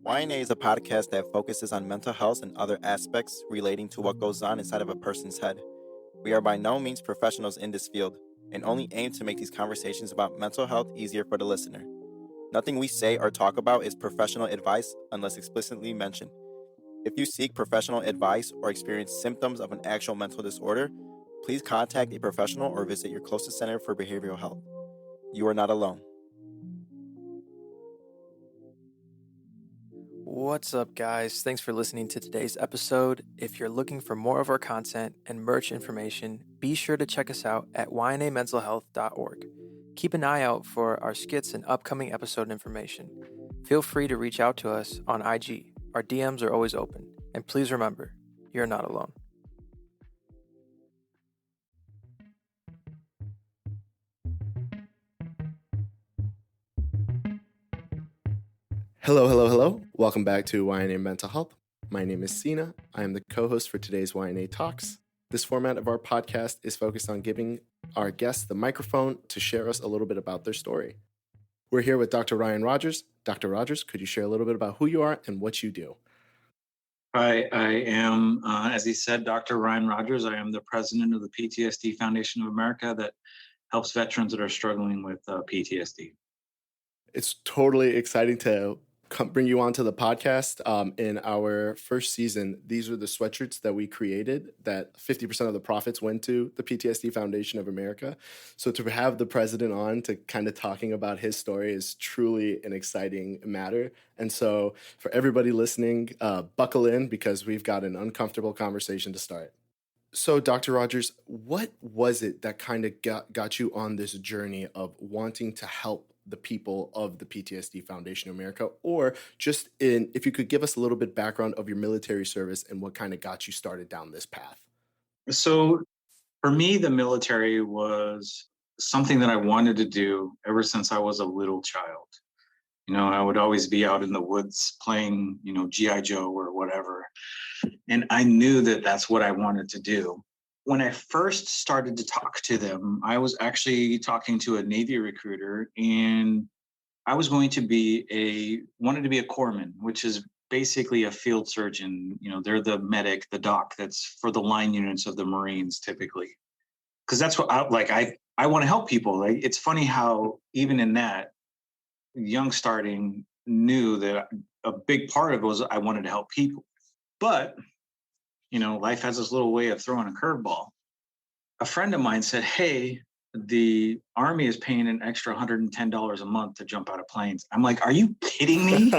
YNA is a podcast that focuses on mental health and other aspects relating to what goes on inside of a person's head. We are by no means professionals in this field and only aim to make these conversations about mental health easier for the listener. Nothing we say or talk about is professional advice unless explicitly mentioned. If you seek professional advice or experience symptoms of an actual mental disorder, please contact a professional or visit your closest center for behavioral health. You are not alone. What's up, guys? Thanks for listening to today's episode. If you're looking for more of our content and merch information, be sure to check us out at ynamentalhealth.org. Keep an eye out for our skits and upcoming episode information. Feel free to reach out to us on IG. Our DMs are always open. And please remember, you're not alone. Hello. Welcome back to YNA Mental Health. My name is Sina. I am the co-host for today's YNA Talks. This format of our podcast is focused on giving our guests the microphone to share us a little bit about their story. We're here with Dr. Ryan Rogers. Dr. Rogers, could you share a little bit about who you are and what you do? Hi, I am, as he said, Dr. Ryan Rogers. I am the president of the PTSD Foundation of America that helps veterans that are struggling with PTSD. It's totally exciting to bring you onto the podcast. In our first season, these are the sweatshirts that we created that 50% of the profits went to the PTSD Foundation of America. So to have the president on to kind of talking about his story is truly an exciting matter. And so for everybody listening, buckle in because we've got an uncomfortable conversation to start. So, Dr. Rogers, what was it that kind of got you on this journey of wanting to help the people of the PTSD Foundation of America, or just if you could give us a little bit background of your military service and what kind of got you started down this path? So for me, the military was something that I wanted to do ever since I was a little child. You know, I would always be out in the woods playing, G.I. Joe or whatever. And I knew that that's what I wanted to do. When I first started to talk to them, I was actually talking to a Navy recruiter, and I was wanted to be a corpsman, which is basically a field surgeon. They're the medic, the doc that's for the line units of the Marines typically. Because that's what I want to help people. It's funny how even in that, young starting knew that a big part of it was I wanted to help people. But life has this little way of throwing a curveball. A friend of mine said, hey, the Army is paying an extra $110 a month to jump out of planes. I'm like, are you kidding me?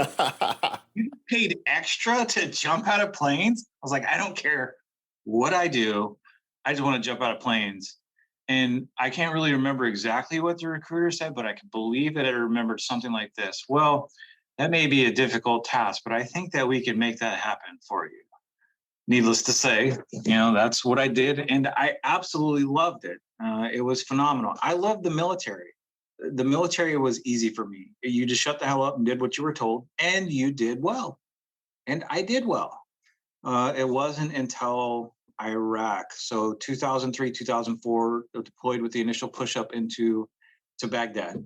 You paid extra to jump out of planes? I was like, I don't care what I do. I just want to jump out of planes. And I can't really remember exactly what the recruiter said, but I can believe that I remembered something like this. Well, that may be a difficult task, but I think that we can make that happen for you. Needless to say, that's what I did. And I absolutely loved it. It was phenomenal. I loved the military. The military was easy for me. You just shut the hell up and did what you were told, and you did well. And I did well. It wasn't until Iraq. So 2003, 2004, deployed with the initial push-up to Baghdad.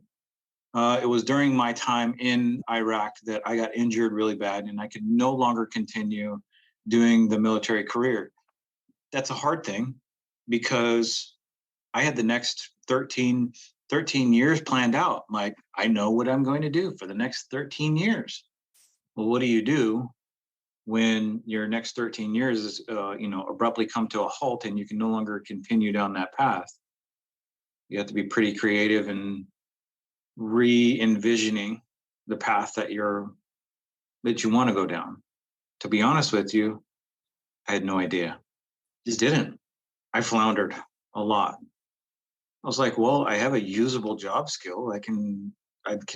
It was during my time in Iraq that I got injured really bad, and I could no longer continue doing the military career. That's a hard thing because I had the next 13 years planned out. Like, I know what I'm going to do for the next 13 years. Well, what do you do when your next 13 years is, abruptly come to a halt and you can no longer continue down that path? You have to be pretty creative in re-envisioning the path that you want to go down. To be honest with you, I had no idea. Just didn't. I floundered a lot. I was like, well, I have a usable job skill. I can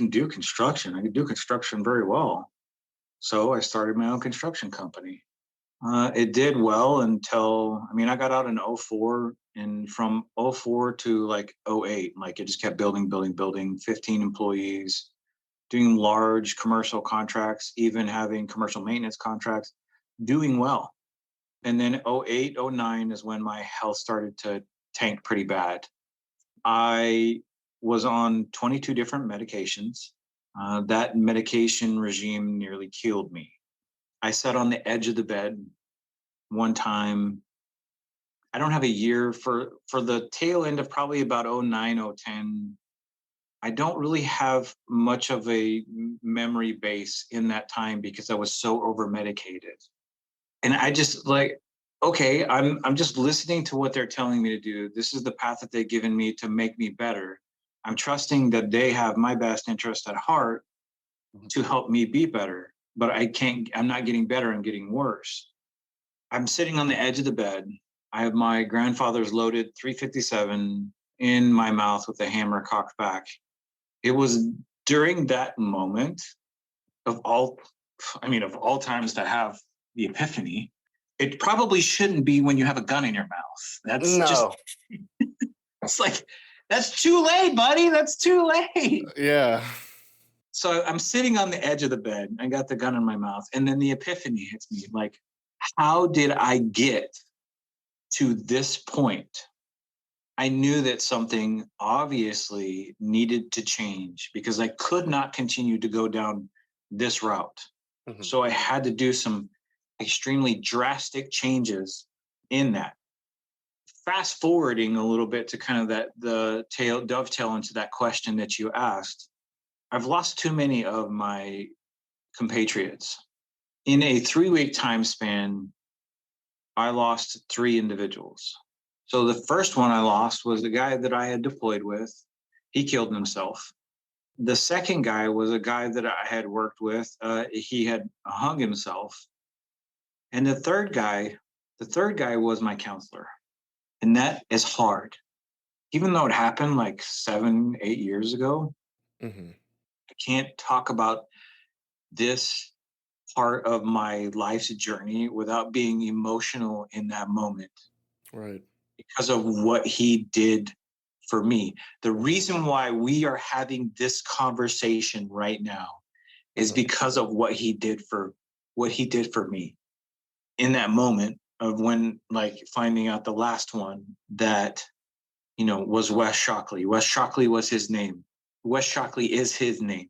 do construction. I can do construction very well. So I started my own construction company. It did well until, I got out in 2004, and from 2004 to 2008, it just kept building, 15 employees, doing large commercial contracts, even having commercial maintenance contracts, doing well. And then 2008, 2009 is when my health started to tank pretty bad. I was on 22 different medications. That medication regime nearly killed me. I sat on the edge of the bed one time. I don't have a year for the tail end of probably about 09, 010. I don't really have much of a memory base in that time because I was so over medicated. And I just like, okay, I'm just listening to what they're telling me to do. This is the path that they've given me to make me better. I'm trusting that they have my best interest at heart to help me be better. But I'm not getting better, I'm getting worse. I'm sitting on the edge of the bed. I have my grandfather's loaded 357 in my mouth with a hammer cocked back. It was during that moment of all times to have the epiphany. It probably shouldn't be when you have a gun in your mouth. It's like, that's too late, buddy. That's too late. Yeah. So I'm sitting on the edge of the bed. I got the gun in my mouth. And then the epiphany hits me. Like, how did I get to this point? I knew that something obviously needed to change because I could not continue to go down this route. Mm-hmm. So I had to do some extremely drastic changes in that. Fast forwarding a little bit to kind of dovetail into that question that you asked. I've lost too many of my compatriots. In a 3-week time span, I lost 3 individuals. So the first one I lost was the guy that I had deployed with. He killed himself. The second guy was a guy that I had worked with. He had hung himself. And the third guy was my counselor. And that is hard. Even though it happened like 7-8 years ago, mm-hmm. I can't talk about this part of my life's journey without being emotional in that moment. Right. Because of what he did for me. The reason why we are having this conversation right now is because of what he did for me. In that moment of when, like, finding out the last one that, was Wes Shockley. Wes Shockley was his name. Wes Shockley is his name.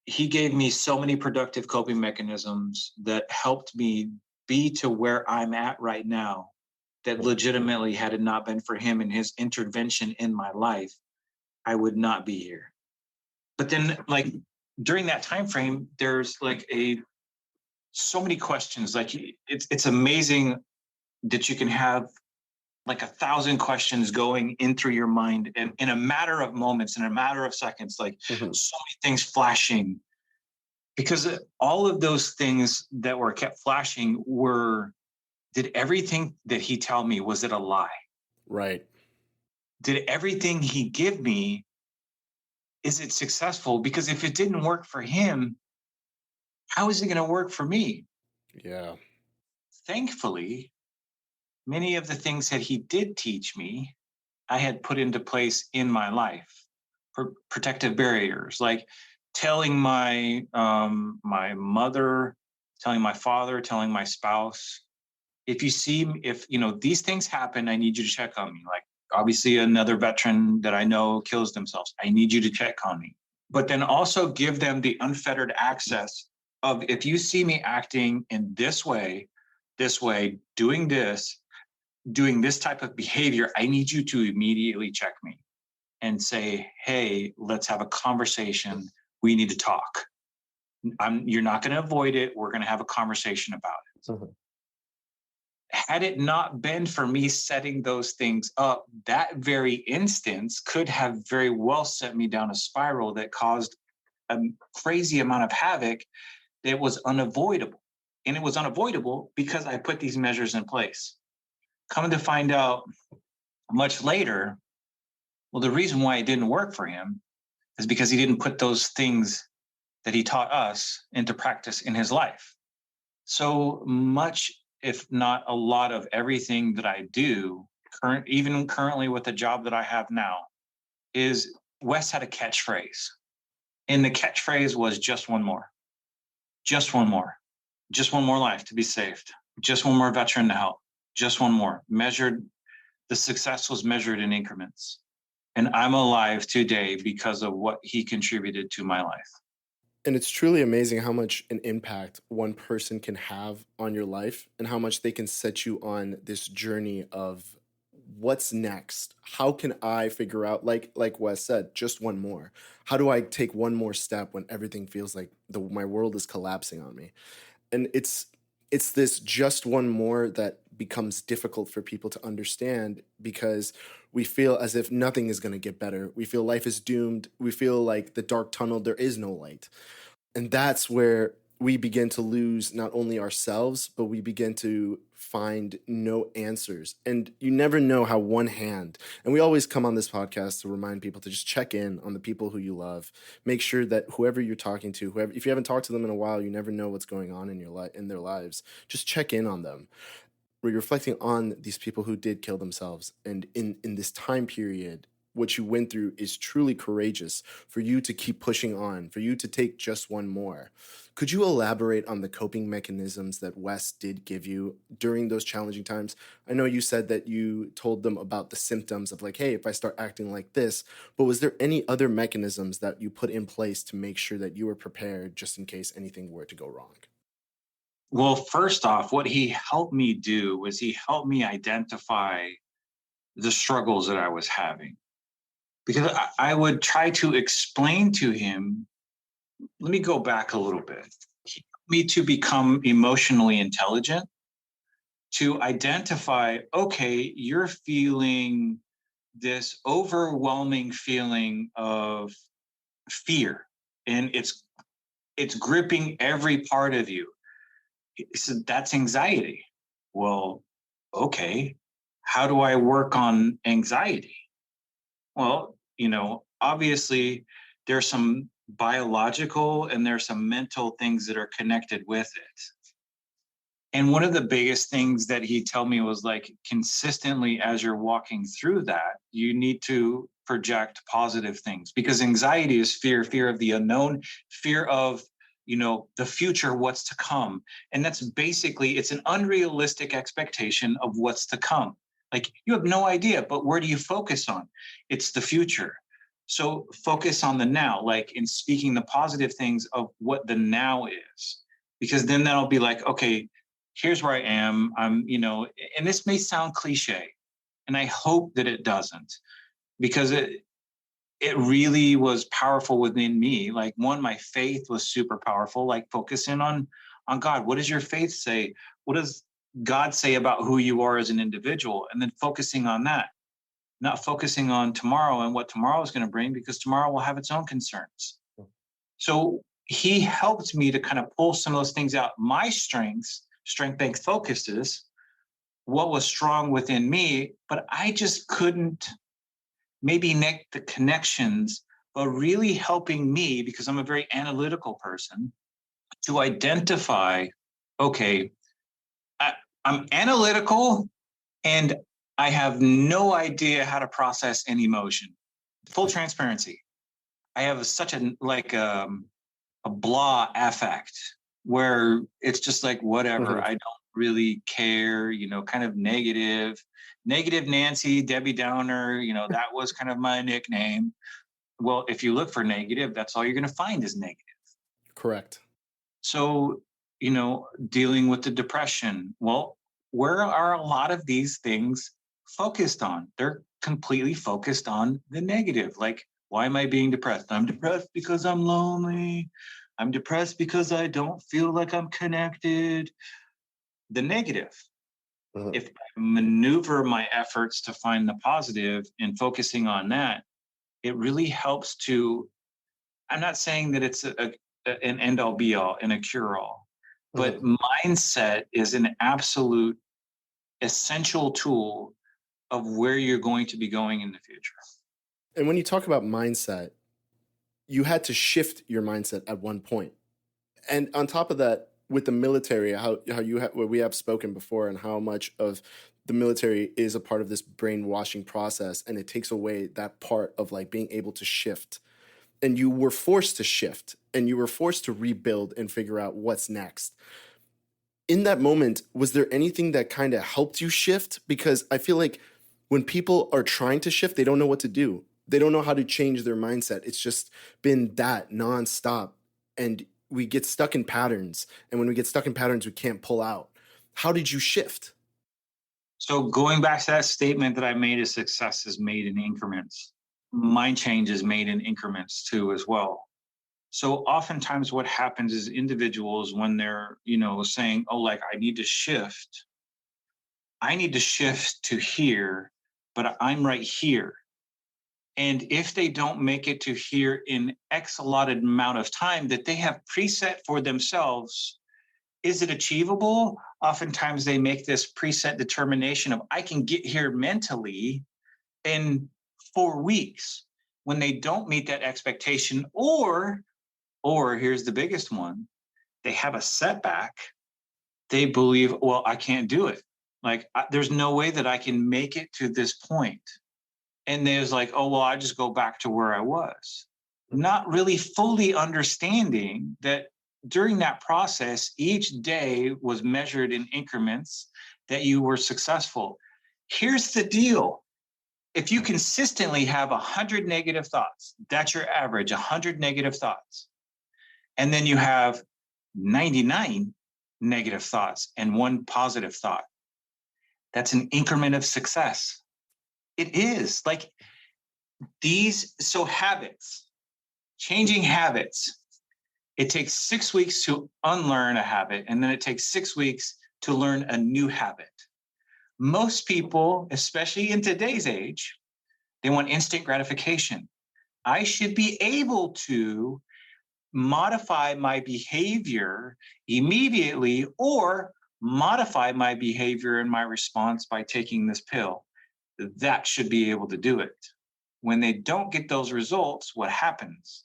He gave me so many productive coping mechanisms that helped me be to where I'm at right now, that legitimately, had it not been for him and his intervention in my life, I would not be here. But then, like, during that time frame, there's like so many questions. Like, it's amazing that you can have like 1,000 questions going in through your mind and in a matter of moments, in a matter of seconds, like so many things flashing. Because all of those things that were kept flashing did everything that he told me, was it a lie? Right. Did everything he give me, is it successful? Because if it didn't work for him, how is it going to work for me? Yeah. Thankfully, many of the things that he did teach me, I had put into place in my life. Protective barriers, like telling my mother, telling my father, telling my spouse, if these things happen, I need you to check on me. Like, obviously another veteran that I know kills themselves. I need you to check on me. But then also give them the unfettered access of, if you see me acting in this way, doing this type of behavior, I need you to immediately check me and say, hey, let's have a conversation. We need to talk. You're not going to avoid it. We're going to have a conversation about it. Mm-hmm. Had it not been for me setting those things up, that very instance could have very well sent me down a spiral that caused a crazy amount of havoc that was unavoidable. And it was unavoidable because I put these measures in place. Coming to find out much later, well, the reason why it didn't work for him is because he didn't put those things that he taught us into practice in his life. So much, if not a lot, of everything that I do, even currently with the job that I have now, is Wes had a catchphrase. And the catchphrase was just one more. Just one more. Just one more life to be saved. Just one more veteran to help. Just one more. The success was measured in increments. And I'm alive today because of what he contributed to my life. And it's truly amazing how much an impact one person can have on your life and how much they can set you on this journey of what's next. How can I figure out, like Wes said, just one more? How do I take one more step when everything feels like my world is collapsing on me? And it's this just one more that becomes difficult for people to understand because we feel as if nothing is going to get better. We feel life is doomed. We feel like the dark tunnel, there is no light. And that's where we begin to lose not only ourselves, but we begin to find no answers. And you never know how one hand, and we always come on this podcast to remind people to just check in on the people who you love. Make sure that whoever you're talking to, whoever, if you haven't talked to them in a while, you never know what's going on in your life, in their lives. Just check in on them. We're reflecting on these people who did kill themselves. And in this time period, what you went through is truly courageous for you to keep pushing on, for you to take just one more. Could you elaborate on the coping mechanisms that Wes did give you during those challenging times? I know you said that you told them about the symptoms of like, hey, if I start acting like this, but was there any other mechanisms that you put in place to make sure that you were prepared just in case anything were to go wrong? Well, first off, what he helped me do was he helped me identify the struggles that I was having. Because I would try to explain to him, let me go back a little bit. He helped me to become emotionally intelligent, to identify, okay, you're feeling this overwhelming feeling of fear, and it's gripping every part of you. He said, that's anxiety. Well, okay, how do I work on anxiety? Well, obviously there's some biological and there's some mental things that are connected with it. And one of the biggest things that he told me was like, consistently as you're walking through that, you need to project positive things, because anxiety is fear of the unknown, fear of, the future, what's to come. And that's basically, it's an unrealistic expectation of what's to come. Like, you have no idea, but where do you focus on? It's the future. So focus on the now, like in speaking the positive things of what the now is, because then that'll be like, okay, here's where I am. And this may sound cliche, and I hope that it doesn't, because it really was powerful within me. Like, one, my faith was super powerful, like focusing on God. What does your faith say? What does God say about who you are as an individual? And then focusing on that, not focusing on tomorrow and what tomorrow is going to bring, because tomorrow will have its own concerns. So he helped me to kind of pull some of those things out. My strength-based focuses, what was strong within me, but I just couldn't maybe make the connections, but really helping me, because I'm a very analytical person, to identify, okay, I'm analytical and I have no idea how to process any emotion. Full transparency. I have such a blah affect where it's just like, whatever, I don't really care, kind of negative Nancy, Debbie Downer, that was kind of my nickname. Well, if you look for negative, that's all you're going to find is negative. Correct. So, dealing with the depression, well, where are a lot of these things focused on? They're completely focused on the negative. Like, why am I being depressed? I'm depressed because I'm lonely. I'm depressed because I don't feel like I'm connected. The negative. If I maneuver my efforts to find the positive and focusing on that, it really helps to, I'm not saying that it's an end all be all and a cure all, but mindset is an absolute essential tool of where you're going to be going in the future. And when you talk about mindset, you had to shift your mindset at one point. And on top of that, with the military, how we have spoken before, and how much of the military is a part of this brainwashing process, and it takes away that part of like being able to shift. And you were forced to shift, and you were forced to rebuild and figure out what's next. In that moment, was there anything that kind of helped you shift? Because I feel like when people are trying to shift, they don't know what to do. They don't know how to change their mindset. It's just been that nonstop. And we get stuck in patterns. And when we get stuck in patterns, we can't pull out. How did you shift? So going back to that statement that I made, is success is made in increments. Mind change is made in increments too, as well. So oftentimes what happens is individuals, when they're, saying, oh, like I need to shift to here, but I'm right here. And if they don't make it to here in X allotted amount of time that they have preset for themselves, is it achievable? Oftentimes they make this preset determination of, I can get here mentally in 4 weeks. When they don't meet that expectation, or here's the biggest one, they have a setback. They believe, well, I can't do it. Like, there's no way that I can make it to this point. And there's like, oh, well, I just go back to where I was. Not really fully understanding that during that process, each day was measured in increments that you were successful. Here's the deal. If you consistently have 100 negative thoughts, that's your average, 100 negative thoughts. And then you have 99 negative thoughts and 1 positive thought. That's an increment of success. It is like habits, changing habits. It takes 6 weeks to unlearn a habit, and then it takes 6 weeks to learn a new habit. Most people, especially in today's age, they want instant gratification. I should be able to modify my behavior immediately, or modify my behavior and my response by taking this pill. That should be able to do it. When they don't get those results, what happens?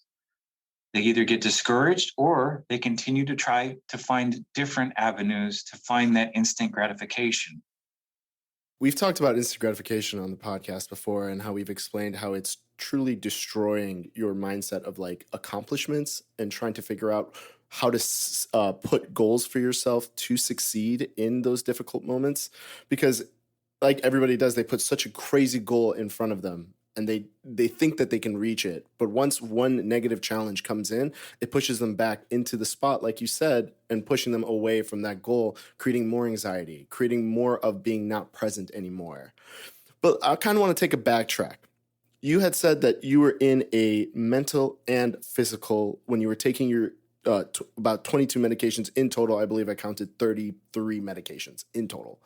They either get discouraged, or they continue to try to find different avenues to find that instant gratification. We've talked about instant gratification on the podcast before, and how we've explained how it's truly destroying your mindset of like accomplishments and trying to figure out how to put goals for yourself to succeed in those difficult moments. Because like everybody does, they put such a crazy goal in front of them, and they think that they can reach it. But once one negative challenge comes in, it pushes them back into the spot, like you said, and pushing them away from that goal, creating more anxiety, creating more of being not present anymore. But I kind of want to take a backtrack. You had said that you were in a mental and physical, when you were taking your about 22 medications in total. I believe I counted 33 medications in total.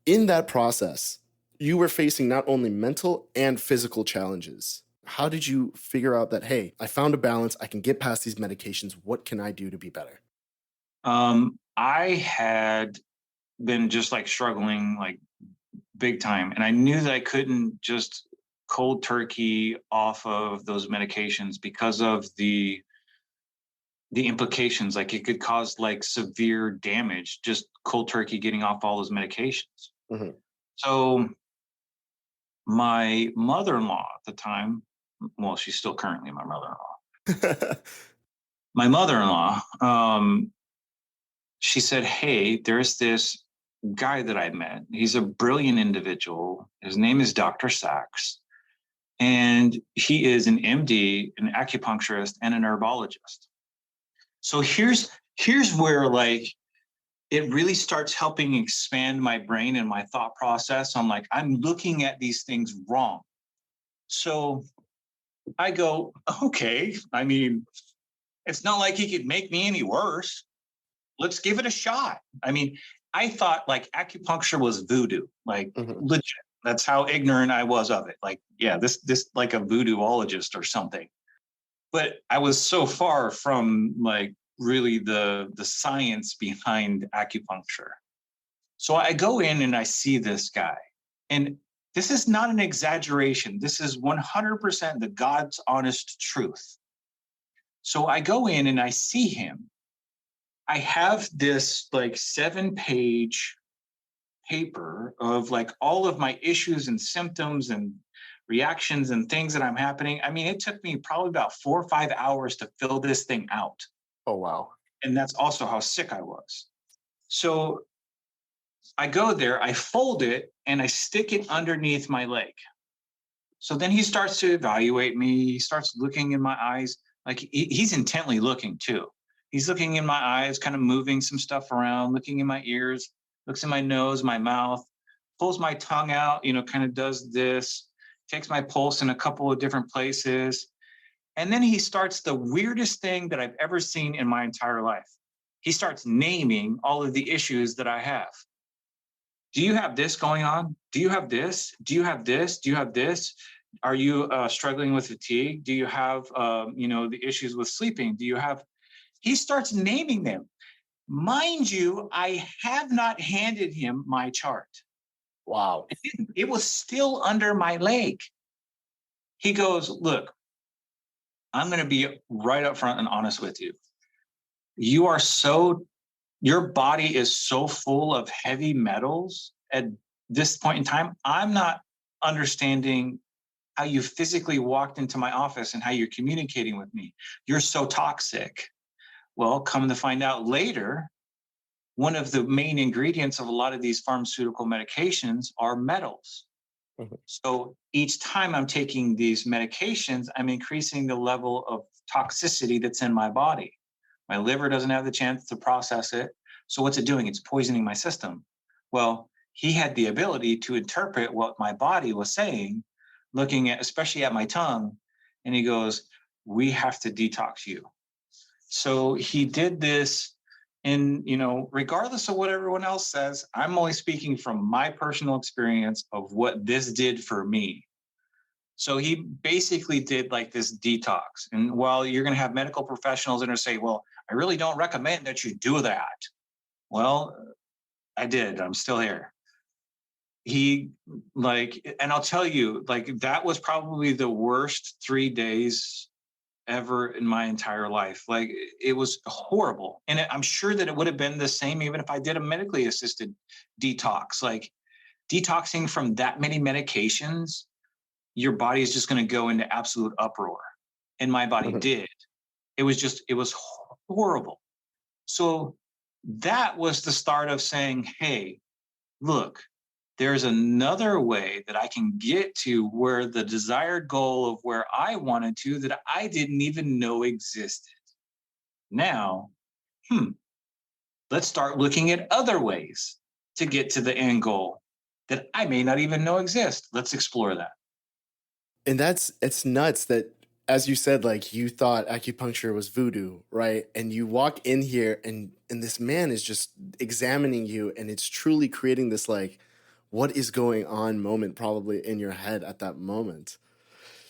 In that process, you were facing not only mental and physical challenges. How did you figure out that, hey, I found a balance, I can get past these medications, what can I do to be better? I had been just like struggling like big time. And I knew that I couldn't just cold turkey off of those medications because of the implications. Like it could cause like severe damage, just cold turkey getting off all those medications. Mm-hmm. So my mother-in-law at the time, well, she's still currently my mother-in-law. My mother-in-law, she said, hey, there's this guy that I met. He's a brilliant individual. His name is Dr. Sachs. And he is an MD, an acupuncturist, and an herbologist. So here's where like it really starts helping expand my brain and my thought process. I'm like, I'm looking at these things wrong. So I go, okay, I mean, it's not like he could make me any worse. Let's give it a shot. I mean, I thought like acupuncture was voodoo, like legit. That's how ignorant I was of it. Like, yeah, this like a voodooologist or something. But I was so far from like really the science behind acupuncture. So I go in and I see this guy, and this is not an exaggeration. This is 100% the God's honest truth. So I go in and I see him. I have this like 7-page paper of like all of my issues and symptoms and reactions and things that I'm happening. I mean, it took me probably about 4 or 5 hours to fill this thing out. Oh, wow. And that's also how sick I was. So I go there, I fold it, and I stick it underneath my leg. So then he starts to evaluate me. He starts looking in my eyes, like he's intently looking too. He's looking in my eyes, kind of moving some stuff around, looking in my ears, looks in my nose, my mouth, pulls my tongue out, kind of does this, takes my pulse in a couple of different places. And then he starts the weirdest thing that I've ever seen in my entire life. He starts naming all of the issues that I have. Do you have this going on? Do you have this? Do you have this? Do you have this? Are you struggling with fatigue? Do you have, the issues with sleeping? Do you have, he starts naming them. Mind you, I have not handed him my chart. Wow. It was still under my leg. He goes, look, I'm going to be right up front and honest with you. Your body is so full of heavy metals at this point in time. I'm not understanding how you physically walked into my office and how you're communicating with me. You're so toxic. Well, come to find out later, one of the main ingredients of a lot of these pharmaceutical medications are metals. Mm-hmm. So each time I'm taking these medications, I'm increasing the level of toxicity that's in my body. My liver doesn't have the chance to process it. So what's it doing? It's poisoning my system. Well, he had the ability to interpret what my body was saying, looking at, especially at my tongue. And he goes, we have to detox you. So he did this. And, regardless of what everyone else says, I'm only speaking from my personal experience of what this did for me. So he basically did like this detox. And while you're going to have medical professionals that are say, well, I really don't recommend that you do that. Well, I did. I'm still here. And I'll tell you, that was probably the worst 3 days ever in my entire life. It was horrible. And I'm sure that it would have been the same even if I did a medically assisted detox. Detoxing from that many medications, your body is just going to go into absolute uproar. And my body did. It was horrible. So that was the start of saying, hey, look, there's another way that I can get to where the desired goal of where I wanted to that I didn't even know existed. Now, let's start looking at other ways to get to the end goal that I may not even know exist. Let's explore that. And it's nuts that, as you said, you thought acupuncture was voodoo, right? And you walk in here and this man is just examining you, and it's truly creating this what is going on moment probably in your head at that moment.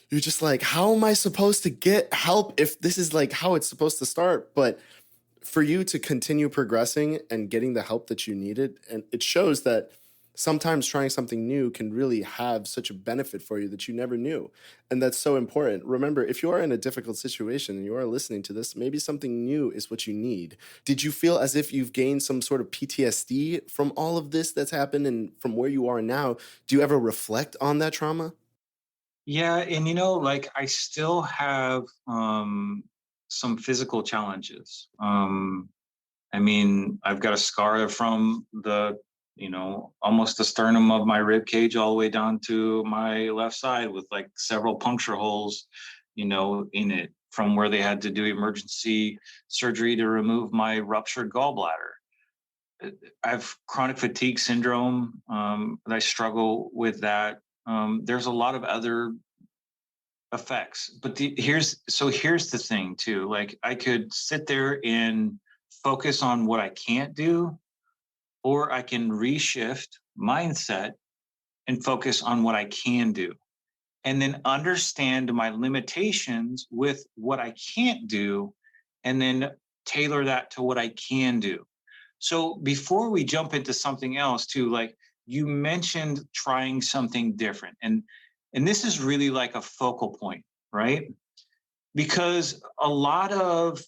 You're just how am I supposed to get help if this is how it's supposed to start? But for you to continue progressing and getting the help that you needed, and it shows that sometimes trying something new can really have such a benefit for you that you never knew. And that's so important. Remember, if you are in a difficult situation and you are listening to this, maybe something new is what you need. Did you feel as if you've gained some sort of PTSD from all of this that's happened and from where you are now? Do you ever reflect on that trauma? Yeah. And, I still have some physical challenges. I've got a scar from the almost the sternum of my rib cage all the way down to my left side with several puncture holes, in it from where they had to do emergency surgery to remove my ruptured gallbladder. I have chronic fatigue syndrome. I struggle with that. There's a lot of other effects, but here's the thing too. I could sit there and focus on what I can't do, or I can reshift mindset and focus on what I can do. And then understand my limitations with what I can't do, and then tailor that to what I can do. So before we jump into something else too, you mentioned trying something different. And this is really a focal point, right? Because a lot of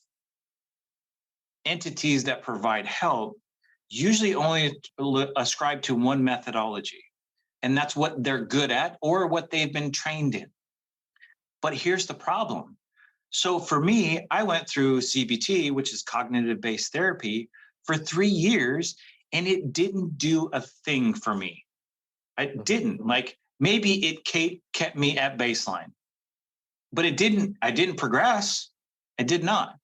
entities that provide help usually only ascribe to one methodology, and that's what they're good at or what they've been trained in. But here's the problem. So for me, I went through CBT, which is cognitive-based therapy, for 3 years, and it didn't do a thing for me. It didn't. maybe it kept me at baseline, but I didn't progress. I did not,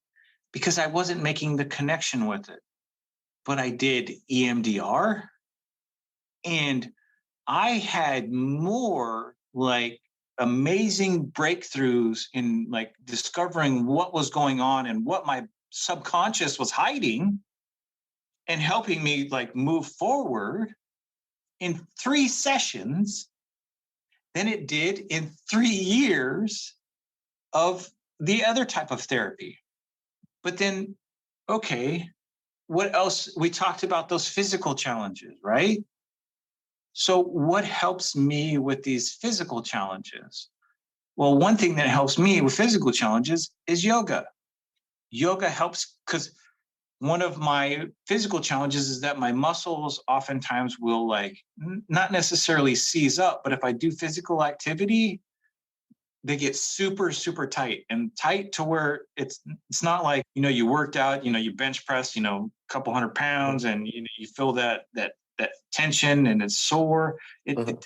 because I wasn't making the connection with it. But I did EMDR, and I had more like amazing breakthroughs in like discovering what was going on and what my subconscious was hiding and helping me like move forward in 3 sessions than it did in 3 years of the other type of therapy. But then, okay, what else? We talked about those physical challenges, right? So what helps me with these physical challenges? Well, one thing that helps me with physical challenges is yoga. Yoga helps because one of my physical challenges is that my muscles oftentimes will like not necessarily seize up, but if I do physical activity, they get super, super tight, and tight to where it's not like, you worked out, you bench press, a couple 100 pounds, and you feel that tension and it's sore. It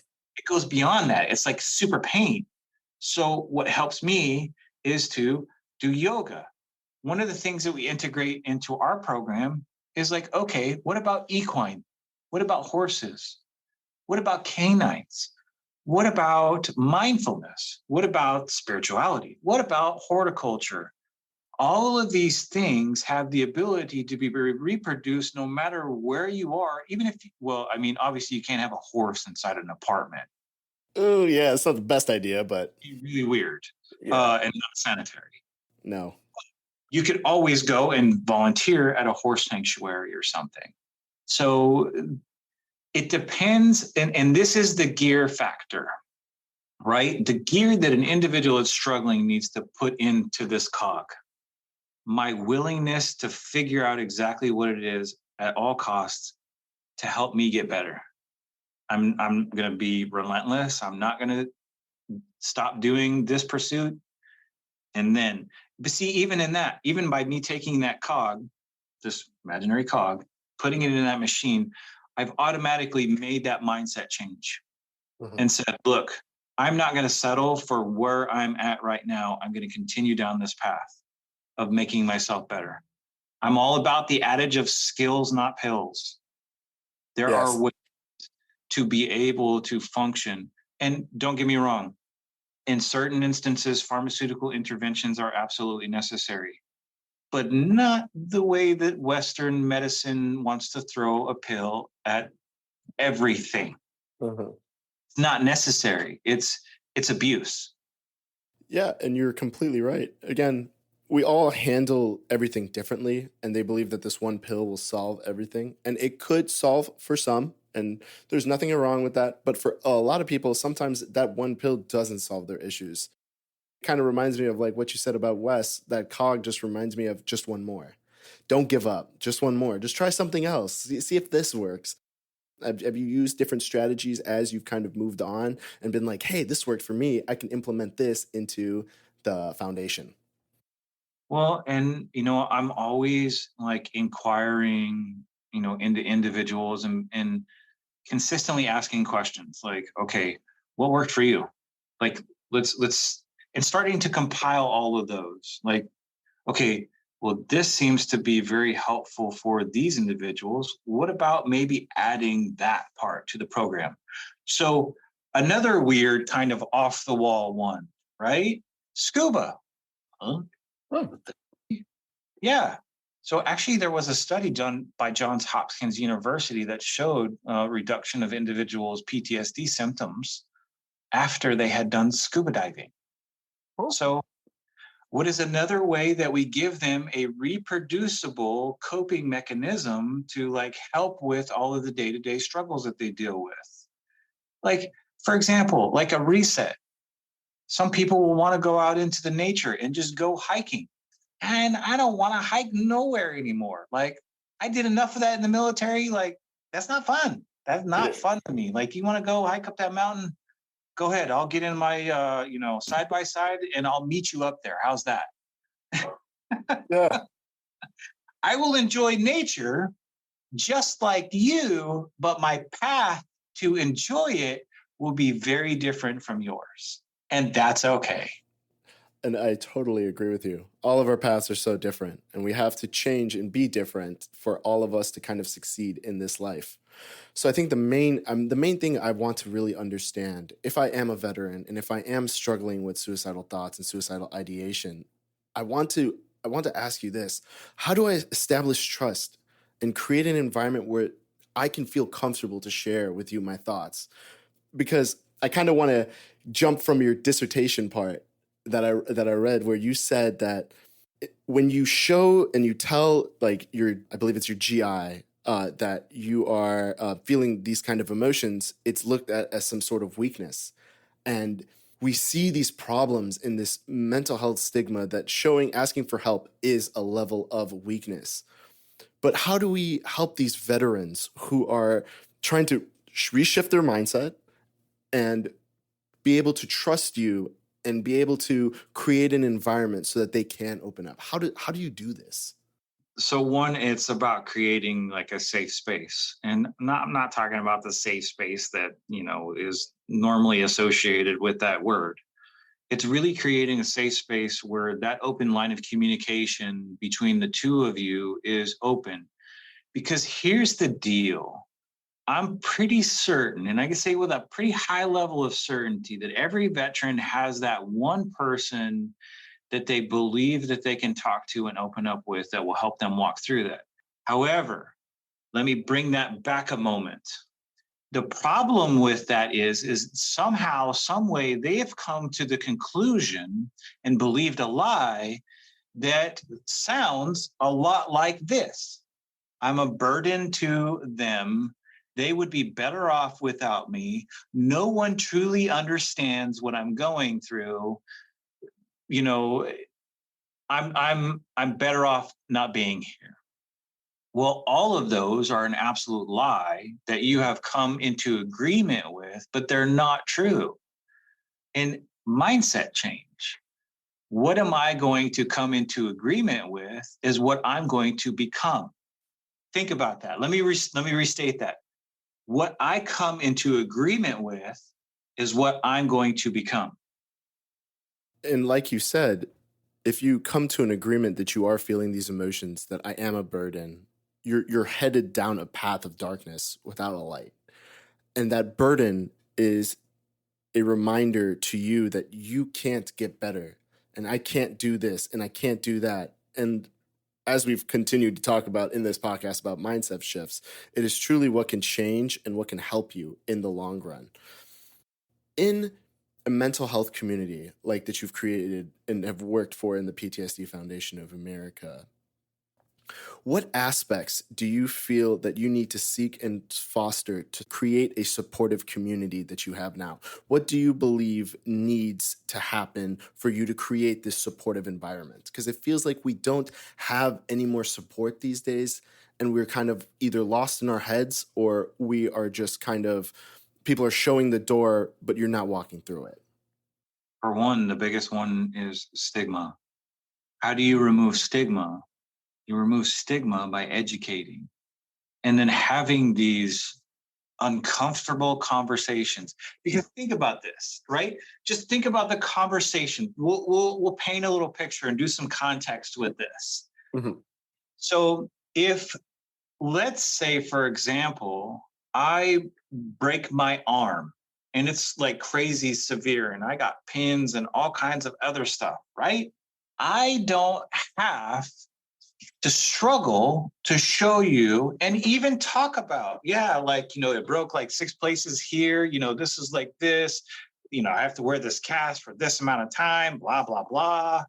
goes beyond that. It's like super pain. So what helps me is to do yoga. One of the things that we integrate into our program is like, okay, what about equine? What about horses? What about canines? What about mindfulness? What about spirituality? What about horticulture? All of these things have the ability to be reproduced no matter where you are, even if, obviously you can't have a horse inside an apartment. Oh, yeah, it's not the best idea, but... It's really weird and not sanitary. No. You could always go and volunteer at a horse sanctuary or something. So it depends, and this is the gear factor, right? The gear that an individual is struggling needs to put into this cog. My willingness to figure out exactly what it is at all costs to help me get better. I'm going to be relentless. I'm not going to stop doing this pursuit. But see, even in that, even by me taking that cog, this imaginary cog, putting it in that machine, I've automatically made that mindset change and said, look, I'm not going to settle for where I'm at right now. I'm going to continue down this path of making myself better. I'm all about the adage of skills, not pills. There are ways to be able to function. And don't get me wrong, in certain instances, pharmaceutical interventions are absolutely necessary, but not the way that Western medicine wants to throw a pill at everything. It's not necessary. It's abuse. Yeah, and you're completely right. Again, we all handle everything differently, and they believe that this one pill will solve everything. And it could solve for some, and there's nothing wrong with that. But for a lot of people, sometimes that one pill doesn't solve their issues. It kind of reminds me of like what you said about Wes. That cog just reminds me of just one more. Don't give up. Just one more. Just try something else. See if this works. Have you used different strategies as you've kind of moved on and been like, hey, this worked for me. I can implement this into the foundation? Well, and, I'm always like inquiring, into individuals and consistently asking questions like, okay, what worked for you? Like, let's, and starting to compile all of those. Like, okay, well, this seems to be very helpful for these individuals. What about maybe adding that part to the program? So another weird kind of off the wall one, right? Scuba. Huh? Yeah. So actually there was a study done by Johns Hopkins University that showed reduction of individuals' PTSD symptoms after they had done scuba diving. So what is another way that we give them a reproducible coping mechanism to like help with all of the day-to-day struggles that they deal with? Like, for example, like a reset. Some people will want to go out into the nature and just go hiking. And I don't want to hike nowhere anymore. Like, I did enough of that in the military. Like, that's not fun. That's not fun to me. Like, you want to go hike up that mountain? Go ahead. I'll get in my, side by side and I'll meet you up there. How's that? Yeah. I will enjoy nature just like you, but my path to enjoy it will be very different from yours. And that's okay. And I totally agree with you. All of our paths are so different, and we have to change and be different for all of us to kind of succeed in this life. So I think the main thing I want to really understand, if I am a veteran and if I am struggling with suicidal thoughts and suicidal ideation, I want to ask you this: how do I establish trust and create an environment where I can feel comfortable to share with you my thoughts? Because I kind of want to jump from your dissertation part that I read, where you said that when you show and you tell, like, I believe it's your GI, that you are feeling these kind of emotions, it's looked at as some sort of weakness. And we see these problems in this mental health stigma that asking for help is a level of weakness. But how do we help these veterans who are trying to reshift their mindset and be able to trust you and be able to create an environment so that they can open up? How do you do this? So one, it's about creating like a safe space. And I'm not talking about the safe space that, is normally associated with that word. It's really creating a safe space where that open line of communication between the two of you is open. Because here's the deal. I'm pretty certain, and I can say with a pretty high level of certainty, that every veteran has that one person that they believe that they can talk to and open up with that will help them walk through that. However, let me bring that back a moment. The problem with that is somehow, some way, they have come to the conclusion and believed a lie that sounds a lot like this. I'm a burden to them. They would be better off without me. No one truly understands what I'm going through. I'm better off not being here. Well, all of those are an absolute lie that you have come into agreement with, but they're not true. And mindset change. What am I going to come into agreement with is what I'm going to become. Think about that. Let me restate that. What I come into agreement with is what I'm going to become. And like you said, if you come to an agreement that you are feeling these emotions, that I am a burden, you're headed down a path of darkness without a light. And that burden is a reminder to you that you can't get better, and I can't do this, and I can't do that. And as we've continued to talk about in this podcast about mindset shifts, it is truly what can change and what can help you in the long run. In a mental health community like that you've created and have worked for in the PTSD Foundation of America, what aspects do you feel that you need to seek and foster to create a supportive community that you have now? What do you believe needs to happen for you to create this supportive environment? Because it feels like we don't have any more support these days, and we're kind of either lost in our heads or we are just kind of, people are showing the door, but you're not walking through it. For one, the biggest one is stigma. How do you remove stigma? You remove stigma by educating and then having these uncomfortable conversations. Because think about this, right? Just think about the conversation. We'll paint a little picture and do some context with this. Mm-hmm. So if, let's say, for example, I break my arm and it's like crazy severe and I got pins and all kinds of other stuff, right? I don't have to struggle to show you and even talk about, it broke like 6 places here, this is like this, I have to wear this cast for this amount of time, blah, blah, blah.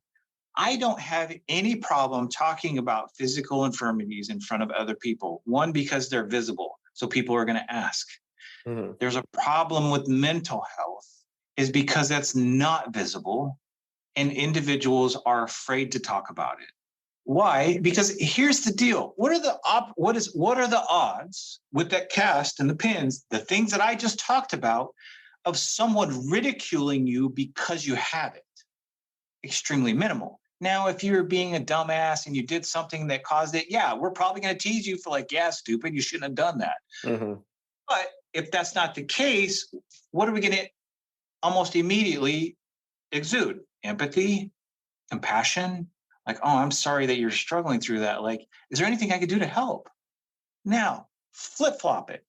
I don't have any problem talking about physical infirmities in front of other people. One, because they're visible, so people are going to ask. Mm-hmm. There's a problem with mental health is because that's not visible and individuals are afraid to talk about it. Why? Because here's the deal. What are the odds with that cast and the pins, the things that I just talked about, of someone ridiculing you because you have it? Extremely minimal. Now, if you're being a dumbass and you did something that caused it, we're probably going to tease you for stupid, you shouldn't have done that. Mm-hmm. But if that's not the case, what are we going to almost immediately exude? Empathy, compassion, like, oh, I'm sorry that you're struggling through that. Like, is there anything I could do to help? Now, flip flop it.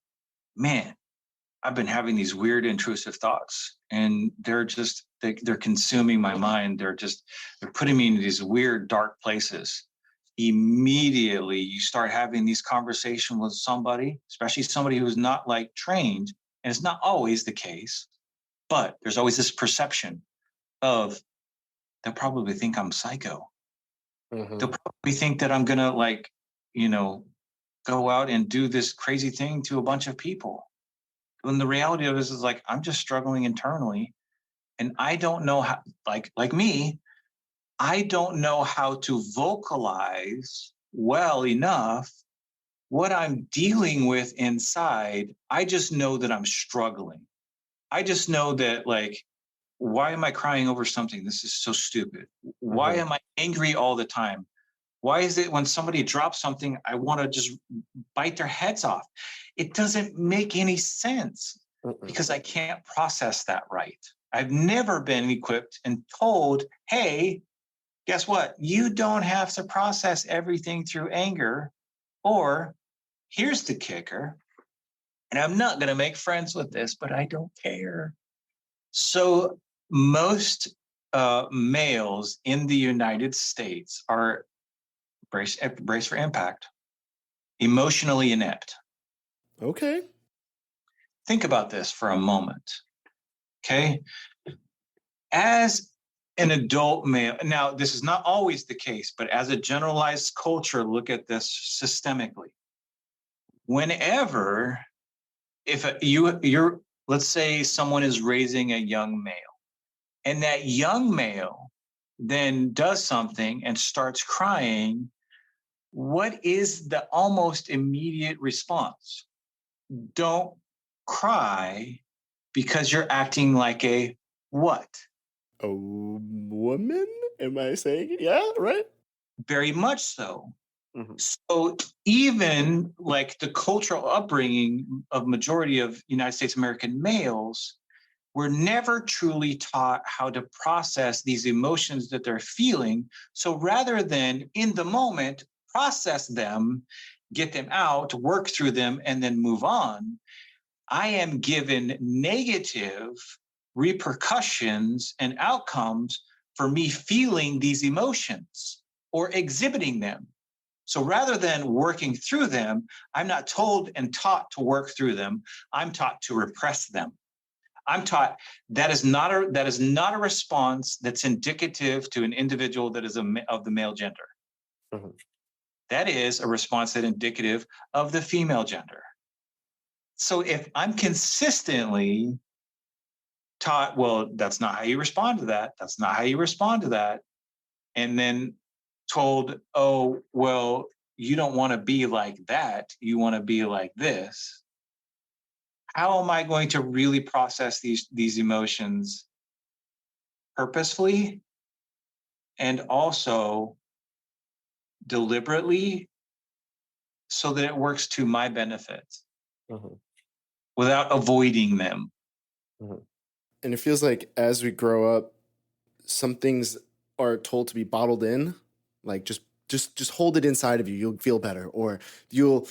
Man, I've been having these weird intrusive thoughts, and they're consuming my mind. They're putting me into these weird dark places. Immediately you start having these conversations with somebody, especially somebody who's not like trained, and it's not always the case, but there's always this perception of they'll probably think I'm psycho. Mm-hmm. They'll probably think that I'm gonna go out and do this crazy thing to a bunch of people. When the reality of this is like, I'm just struggling internally, and I don't know how, like me, I don't know how to vocalize well enough what I'm dealing with inside. I just know that I'm struggling. I just know that, like, why am I crying over something? This is so stupid. Why am I angry all the time? Why is it when somebody drops something, I want to just bite their heads off? It doesn't make any sense because I can't process that right. I've never been equipped and told, hey, guess what? You don't have to process everything through anger. Or here's the kicker, and I'm not going to make friends with this, but I don't care. So most males in the United States are, brace for impact, emotionally inept. Okay. Think about this for a moment. Okay. As an adult male, now this is not always the case, but as a generalized culture, look at this systemically. Whenever, if you're, let's say someone is raising a young male, and that young male then does something and starts crying, what is the almost immediate response? Don't cry, because you're acting like a what? A woman? Am I saying? Yeah, right? Very much so. Mm-hmm. So even like the cultural upbringing of majority of United States American males, we're never truly taught how to process these emotions that they're feeling. So rather than in the moment, process them, get them out, work through them, and then move on, I am given negative repercussions and outcomes for me feeling these emotions or exhibiting them. So rather than working through them, I'm not told and taught to work through them. I'm taught to repress them. I'm taught that is not a response that's indicative to an individual that is of the male gender. Mm-hmm. That is a response that is indicative of the female gender. So if I'm consistently taught, well, that's not how you respond to that. That's not how you respond to that. And then told, oh, well, you don't want to be like that. You want to be like this. How am I going to really process these emotions purposefully and also deliberately so that it works to my benefit without avoiding them? And it feels like as we grow up, some things are told to be bottled in, like just hold it inside of you. You'll feel better, or you'll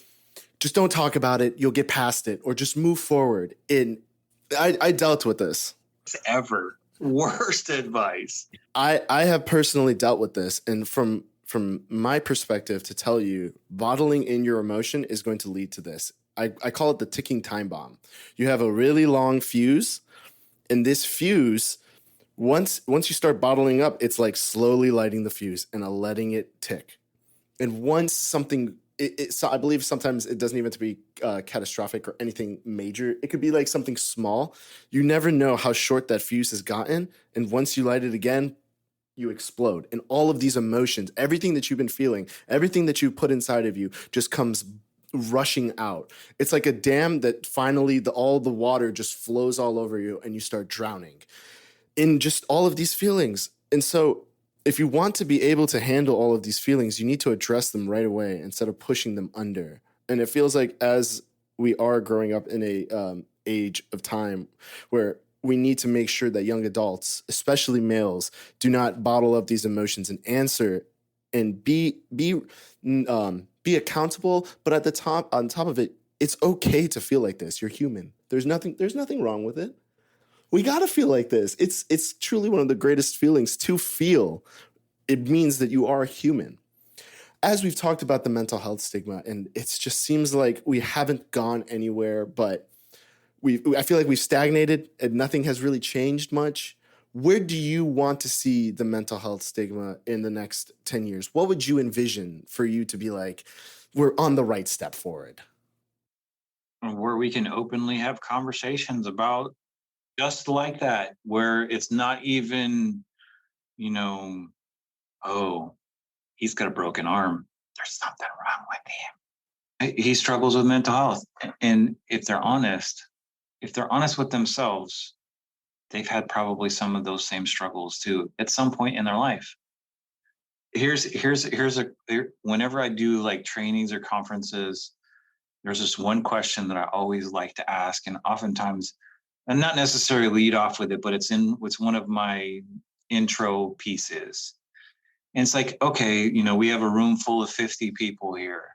just don't talk about it. You'll get past it, or just move forward. And I dealt with this. Ever worst advice. I have personally dealt with this, and from my perspective, to tell you, bottling in your emotion is going to lead to this. I call it the ticking time bomb. You have a really long fuse, and this fuse, once you start bottling up, it's like slowly lighting the fuse and letting it tick. And once something, so I believe sometimes it doesn't even have to be catastrophic or anything major. It could be like something small. You never know how short that fuse has gotten. And once you light it again, you explode. And all of these emotions, everything that you've been feeling, everything that you put inside of you just comes rushing out. It's like a dam that finally all the water just flows all over you and you start drowning in just all of these feelings. And so if you want to be able to handle all of these feelings, you need to address them right away instead of pushing them under. And it feels like as we are growing up in a age of time where we need to make sure that young adults, especially males, do not bottle up these emotions and answer and be accountable. But at the top, on top of it, it's okay to feel like this. You're human. There's nothing wrong with it. We got to feel like this. It's truly one of the greatest feelings to feel. It means that you are human. As we've talked about the mental health stigma, and it just seems like we haven't gone anywhere, but I feel like we've stagnated and nothing has really changed much. Where do you want to see the mental health stigma in the next 10 years? What would you envision for you to be like, we're on the right step forward? Where we can openly have conversations about just like that, where it's not even, oh, he's got a broken arm. There's something wrong with him. He struggles with mental health. And if they're honest with themselves, they've had probably some of those same struggles too at some point in their life. Whenever I do like trainings or conferences, there's this one question that I always like to ask, and oftentimes, and not necessarily lead off with it, but it's one of my intro pieces. And it's like, okay, we have a room full of 50 people here.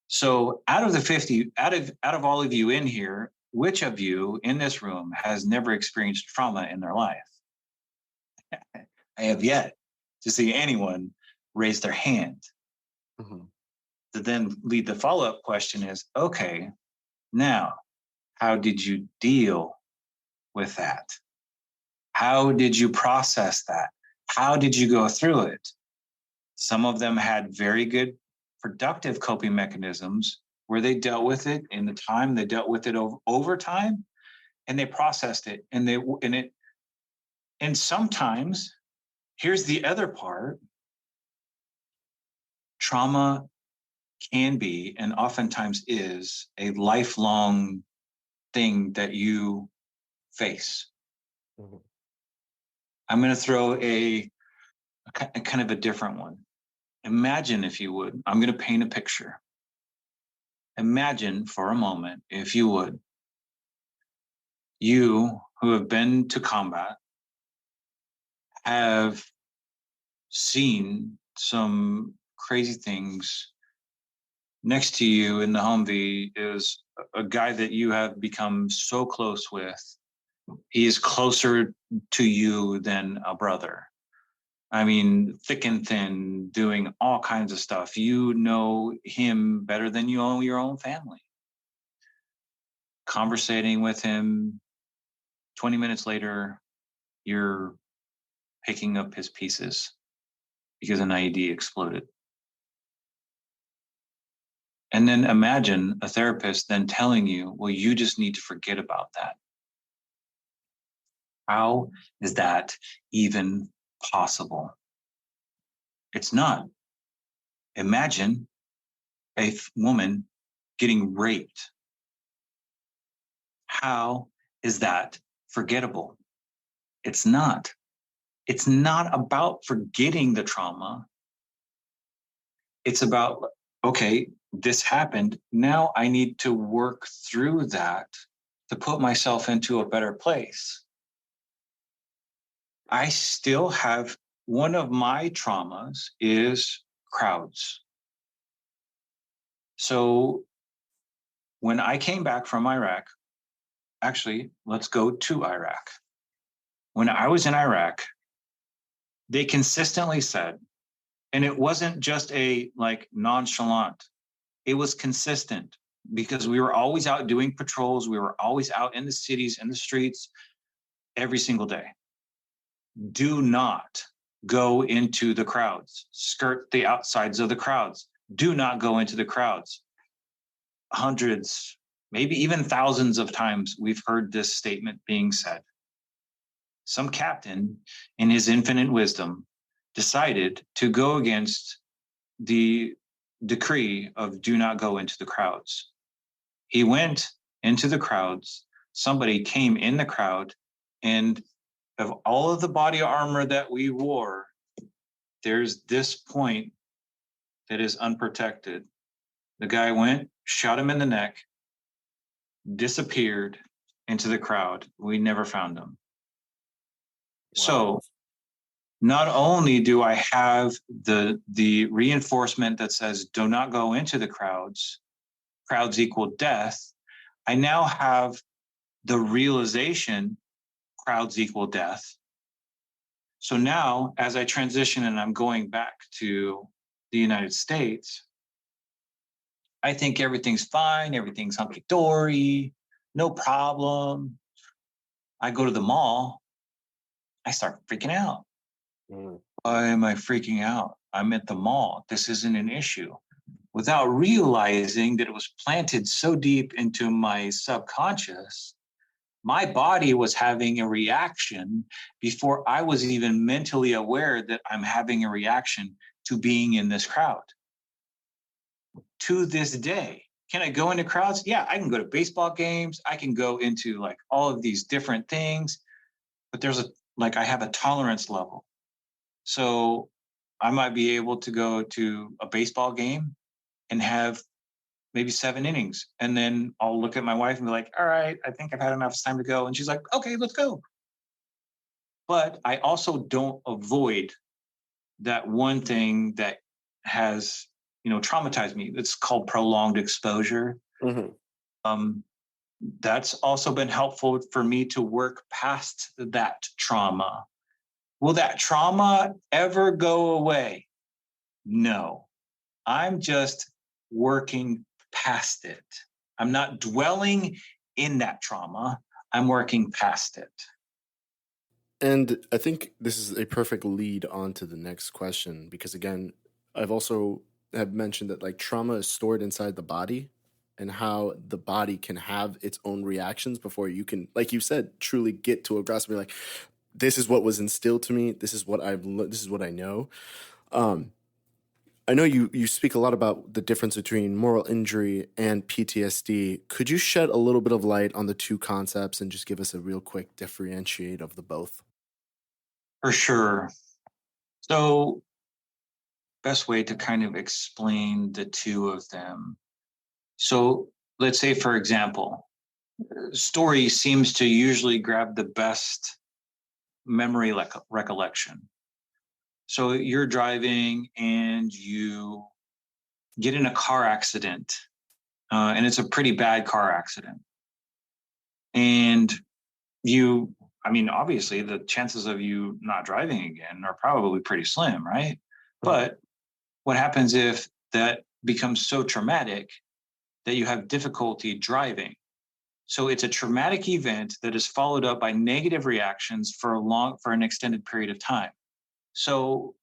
So out of the 50, out of all of you in here, which of you in this room has never experienced trauma in their life? I have yet to see anyone raise their hand. Mm-hmm. To then lead the follow-up question is, okay, now, how did you deal with that? How did you process that? How did you go through it? Some of them had very good, productive coping mechanisms where they dealt with it in the time, they dealt with it over time, and they processed it. And sometimes, here's the other part, trauma can be, and oftentimes is, a lifelong thing that you face. Mm-hmm. I'm going to throw a kind of a different one. Imagine, if you would, I'm going to paint a picture. Imagine for a moment, if you would, you who have been to combat have seen some crazy things. Next to you in the Humvee is a guy that you have become so close with. He is closer to you than a brother. I mean, thick and thin, doing all kinds of stuff. You know him better than you know your own family. Conversating with him, 20 minutes later, you're picking up his pieces because an IED exploded. And then imagine a therapist then telling you, well, you just need to forget about that. How is that even possible? It's not. Imagine a woman getting raped. How is that forgettable? It's not. It's not about forgetting the trauma. It's about, okay, this happened. Now I need to work through that to put myself into a better place. I still have, one of my traumas is crowds. So when I came back from Iraq, actually, let's go to Iraq. When I was in Iraq, they consistently said, and it wasn't just a like nonchalant, it was consistent, because we were always out doing patrols. We were always out in the cities, in the streets, every single day. Do not go into the crowds. Skirt the outsides of the crowds. Do not go into the crowds. Hundreds, maybe even thousands of times we've heard this statement being said. Some captain, in his infinite wisdom, decided to go against the decree of do not go into the crowds. He went into the crowds. Somebody came in the crowd, and of all of the body armor that we wore, there's this point that is unprotected. The guy went, shot him in the neck, disappeared into the crowd. We never found them. Wow. So not only do I have the reinforcement that says do not go into the crowds equal death, I now have the realization crowds equal death. So now, as I transition and I'm going back to the United States, I think everything's fine, everything's hunky-dory, no problem. I go to the mall, I start freaking out. Why am I freaking out? I'm at the mall. This isn't an issue. Without realizing that it was planted so deep into my subconscious, my body was having a reaction before I was even mentally aware that I'm having a reaction to being in this crowd. To this day, can I go into crowds? Yeah, I can go to baseball games. I can go into like all of these different things, but I have a tolerance level. So I might be able to go to a baseball game and have maybe 7 innings. And then I'll look at my wife and be like, all right, I think I've had enough. It's time to go. And she's like, okay, let's go. But I also don't avoid that one thing that has, traumatized me. It's called prolonged exposure. That's also been helpful for me to work past that trauma. Will that trauma ever go away? No. I'm just working past it. I'm not dwelling in that trauma. I'm working past it. And I think this is a perfect lead on to the next question, because again, I've also have mentioned that like trauma is stored inside the body and how the body can have its own reactions before you can, like you said, truly get to a grasp of like, this is what was instilled to me. This is what this is what I know. I know you speak a lot about the difference between moral injury and PTSD. Could you shed a little bit of light on the two concepts and just give us a real quick differentiate of the both? For sure. So, best way to kind of explain the two of them. So, let's say, for example, story seems to usually grab the best memory recollection. So, you're driving and you get in a car accident, and it's a pretty bad car accident. And obviously the chances of you not driving again are probably pretty slim, right? But what happens if that becomes so traumatic that you have difficulty driving? So it's a traumatic event that is followed up by negative reactions for an extended period of time. So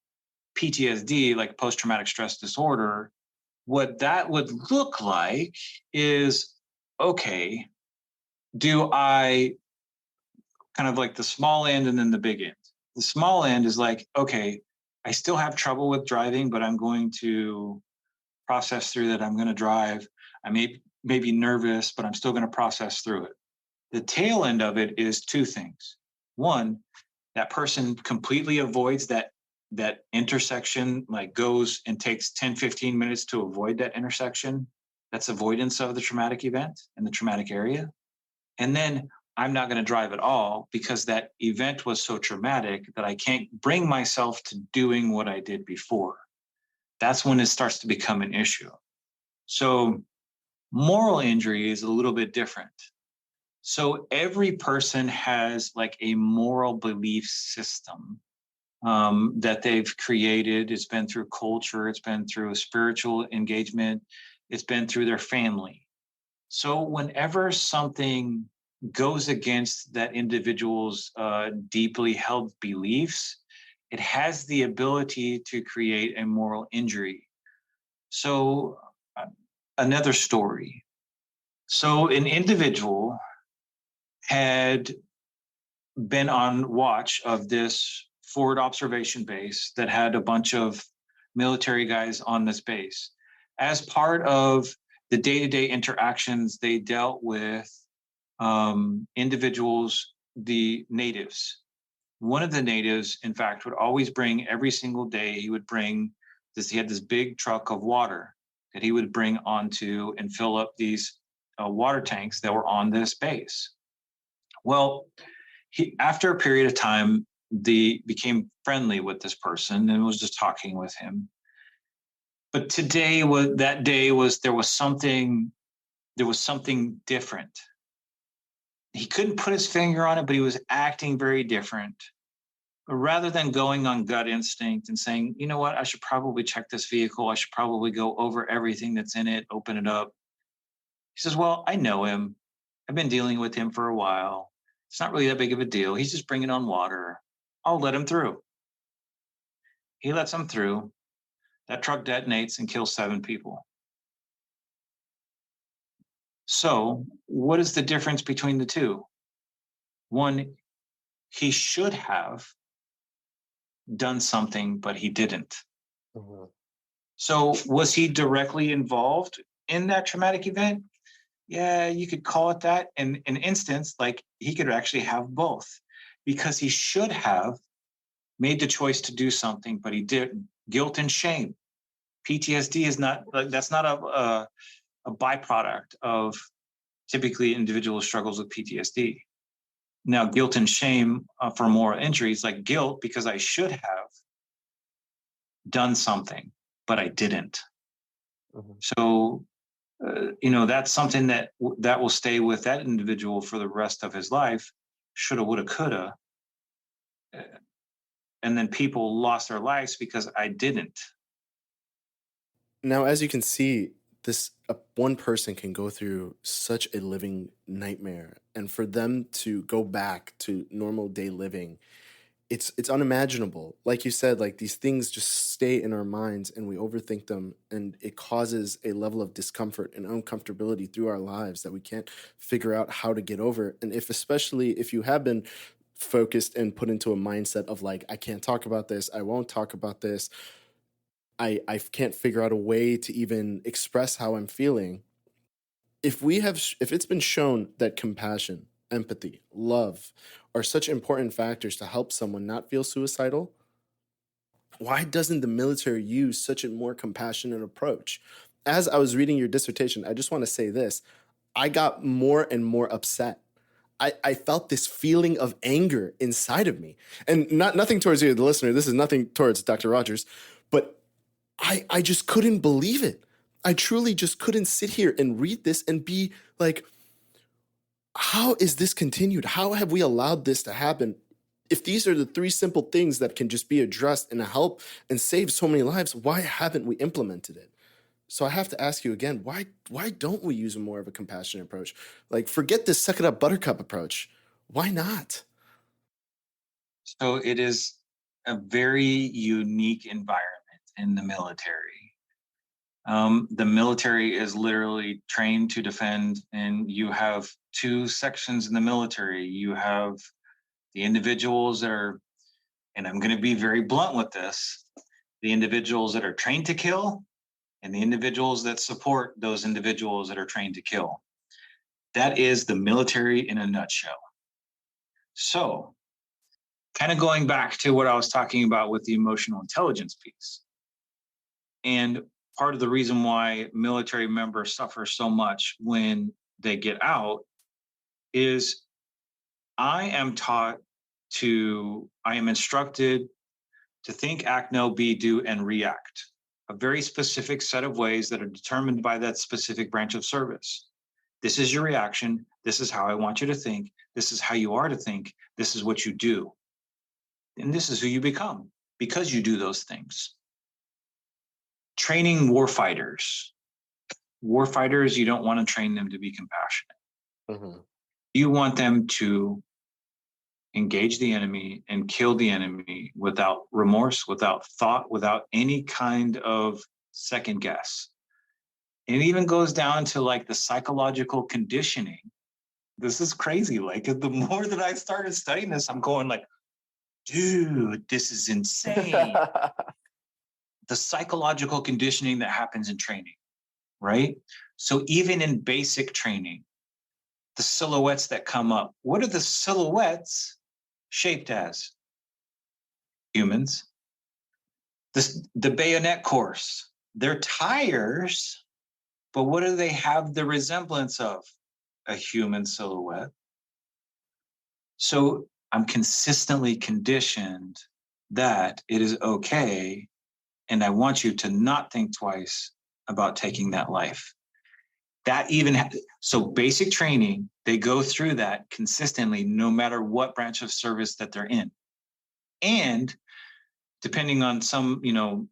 PTSD, like post-traumatic stress disorder, what that would look like is, okay, do I kind of like the small end and then the big end? The small end is like, okay, I still have trouble with driving, but I'm going to process through that. I'm going to drive. I may be nervous, but I'm still going to process through it. The tail end of it is two things. One, that person completely avoids that intersection, like goes and takes 10, 15 minutes to avoid that intersection. That's avoidance of the traumatic event in the traumatic area. And then I'm not going to drive at all because that event was so traumatic that I can't bring myself to doing what I did before. That's when it starts to become an issue. So moral injury is a little bit different. So every person has like a moral belief system that they've created. It's been through culture. It's been through a spiritual engagement. It's been through their family. So whenever something goes against that individual's deeply held beliefs, it has the ability to create a moral injury. So another story. So an individual had been on watch of this forward observation base that had a bunch of military guys on this base. As part of the day-to-day interactions, they dealt with individuals, the natives. One of the natives, in fact, would always bring every single day, he had this big truck of water that he would bring onto and fill up these water tanks that were on this base. Well, after a period of time, became friendly with this person and was just talking with him. But there was something different. He couldn't put his finger on it, but he was acting very different. But rather than going on gut instinct and saying, you know what, I should probably check this vehicle. I should probably go over everything that's in it, open it up. He says, well, I know him. I've been dealing with him for a while. It's not really that big of a deal. He's just bringing on water. I'll let him through. He lets him through. That truck detonates and kills 7 people. So what is the difference between the two? One, he should have done something, but he didn't. Mm-hmm. So was he directly involved in that traumatic event? Yeah, you could call it that. In an instance, like he could actually have both, because he should have made the choice to do something, but he didn't. Guilt and shame. PTSD is not, that's not a byproduct of typically individual struggles with PTSD. Now, guilt and shame for moral injuries, like guilt because I should have done something, but I didn't. Mm-hmm. So, that's something that will stay with that individual for the rest of his life. Shoulda, woulda, coulda. And then people lost their lives because I didn't. Now, as you can see, one person can go through such a living nightmare, and for them to go back to normal day living, it's unimaginable. Like you said, like these things just stay in our minds and we overthink them, and it causes a level of discomfort and uncomfortability through our lives that we can't figure out how to get over. And especially if you have been focused and put into a mindset of like, I can't talk about this, I won't talk about this, I can't figure out a way to even express how I'm feeling. If it's been shown that compassion, empathy, love are such important factors to help someone not feel suicidal, why doesn't the military use such a more compassionate approach? As I was reading your dissertation, I just want to say this. I got more and more upset. I felt this feeling of anger inside of me. And nothing towards you, the listener. This is nothing towards Dr. Rogers. But I just couldn't believe it. I truly just couldn't sit here and read this and be like, how is this continued? How have we allowed this to happen? If these are the 3 simple things that can just be addressed and help and save so many lives, why haven't we implemented it? So I have to ask you again, why don't we use more of a compassionate approach? Like, forget this suck it up buttercup approach. Why not? So it is a very unique environment in the military. The military is literally trained to defend, and you have 2 sections in the military. You have the individuals that are, and I'm going to be very blunt with this, the individuals that are trained to kill and the individuals that support those individuals that are trained to kill. That is the military in a nutshell. So, kind of going back to what I was talking about with the emotional intelligence piece. And part of the reason why military members suffer so much when they get out is I am instructed to think, act, know, be, do, and react. A very specific set of ways that are determined by that specific branch of service. This is your reaction. This is how I want you to think. This is how you are to think. This is what you do. And this is who you become because you do those things. Training warfighters. Warfighters, you don't want to train them to be compassionate. Mm-hmm. You want them to engage the enemy and kill the enemy without remorse, without thought, without any kind of second guess. And it even goes down to like the psychological conditioning. This is crazy. Like the more that I started studying this, I'm going like, dude, this is insane. The psychological conditioning that happens in training, right? So even in basic training, the silhouettes that come up, what are the silhouettes shaped as? Humans. The bayonet course, their tires But what do they have the resemblance of? A human silhouette. So I'm consistently conditioned that it is okay, and I want you to not think twice about taking that life. So basic training, they go through that consistently, no matter what branch of service that they're in. And depending on some,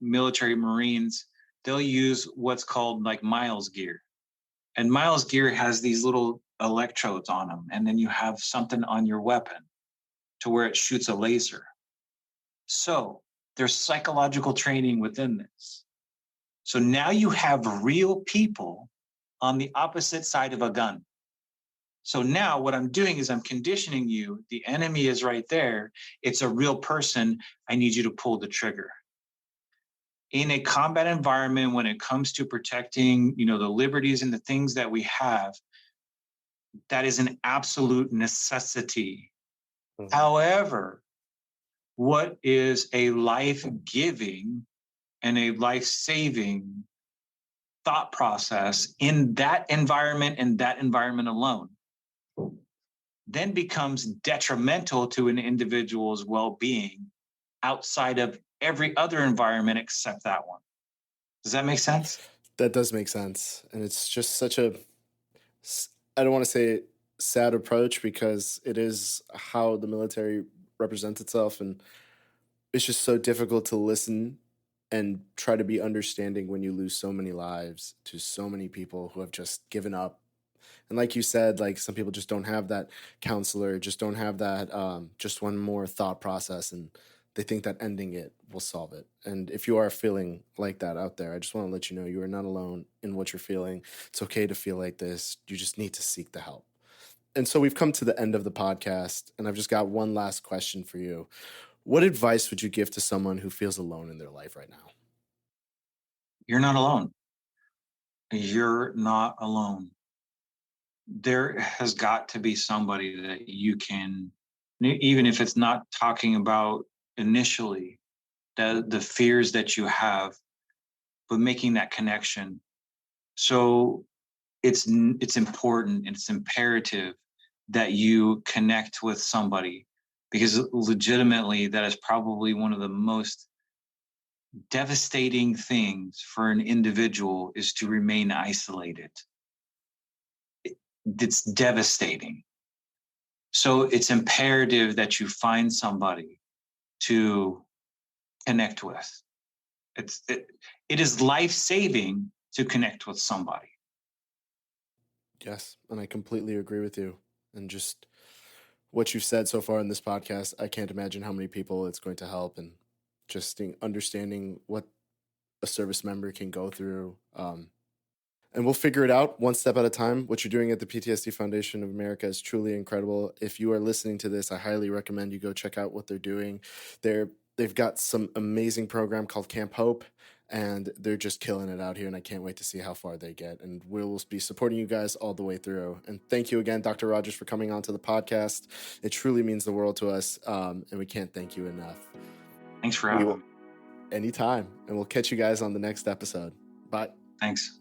military Marines, they'll use what's called like Miles gear. And Miles gear has these little electrodes on them. And then you have something on your weapon to where it shoots a laser. So there's psychological training within this. So now you have real people on the opposite side of a gun. So now what I'm doing is I'm conditioning you. The enemy is right there. It's a real person. I need you to pull the trigger. In a combat environment, when it comes to protecting, the liberties and the things that we have, that is an absolute necessity. Mm-hmm. However, what is a life-giving and a life-saving thought process in that environment and that environment alone then becomes detrimental to an individual's well-being outside of every other environment except that one. Does that make sense? That does make sense. And it's just such a, I don't want to say sad approach, because it is how the military represents itself. And it's just so difficult to listen and try to be understanding when you lose so many lives to so many people who have just given up. And like you said, like some people just don't have that counselor, just don't have that just one more thought process, and they think that ending it will solve it. And if you are feeling like that out there, I just want to let you know you are not alone in what you're feeling. It's okay to feel like this. You just need to seek the help. And so we've come to the end of the podcast, and I've just got one last question for you. What advice would you give to someone who feels alone in their life right now? You're not alone. You're not alone. There has got to be somebody that you can, even if it's not talking about initially the fears that you have, but making that connection. So it's important, it's imperative that you connect with somebody, because legitimately that is probably one of the most devastating things for an individual is to remain isolated. It's devastating. So it's imperative that you find somebody to connect with. It is life-saving to connect with somebody. Yes, and I completely agree with you. And just what you've said so far in this podcast, I can't imagine how many people it's going to help, and just understanding what a service member can go through. And we'll figure it out one step at a time. What you're doing at the PTSD Foundation of America is truly incredible. If you are listening to this, I highly recommend you go check out what they're doing. They've got some amazing program called Camp Hope, and they're just killing it out here, and I can't wait to see how far they get. And we'll be supporting you guys all the way through. And thank you again, Dr. Rogers, for coming on to the podcast. It truly means the world to us, and we can't thank you enough. Thanks for having me. Anytime, and we'll catch you guys on the next episode. Bye. Thanks.